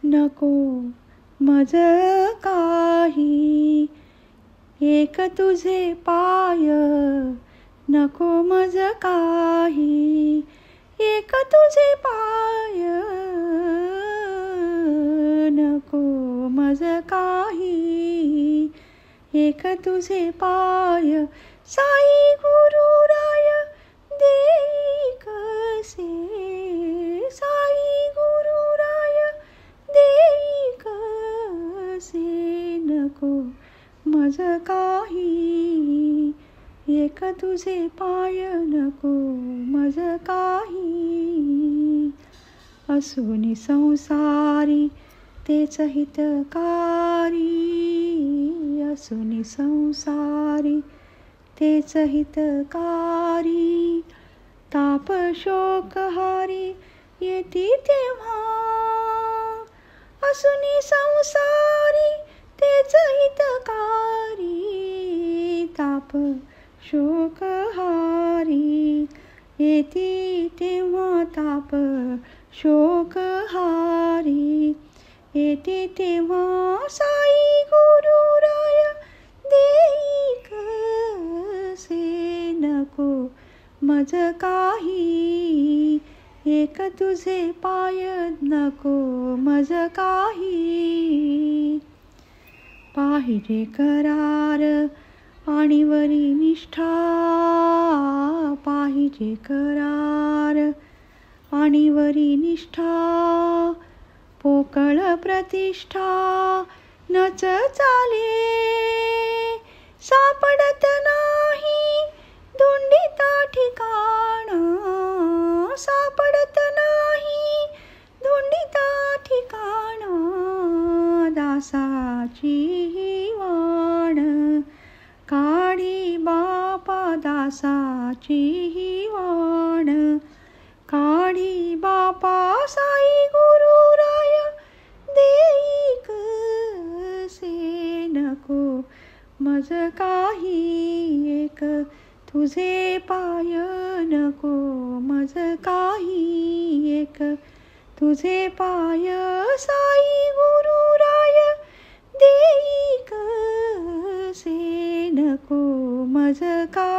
नको मज काही, एक तुझे पाय नको मज काही, एक तुझे पाय नको मज काही, एक तुझे पाय. साई गुरुराय देई कसे, साई गुरुराय देई कसे, नको मज काही, एक तुझे पाय नको मज काही. असुनी संसारी तेच हितकारी, असुनी संसारी तेच हितकारी. ताप शोकहारी येती तेव्हा, असुनी संसारी तेच हितकारी. ताप शोकहारी येती तेव्हा, ताप शोकहारी येती तेव्हा. साई गुरुराय देई कसे, नको मज काही, एक तुझे पाय नको मज काही. पाहिजे करार आणि वरी निष्ठा, पाहिजे करार आणि वरी निष्ठा. पोकळ प्रतिष्ठा नच चाले, सापडत नाही धुंडीता ठिकाण, सापडत नाही धुंडीता ठिकाण. दासाची ही वाण काढी बापा, दासाची ही वाण काढी बापा. साई गुरुराय देई कसे, नको मज काही, एक तुझे पाय नको मज काही, एक तुझे पाय. साई गुरुराय देई कसे, नको मज काही.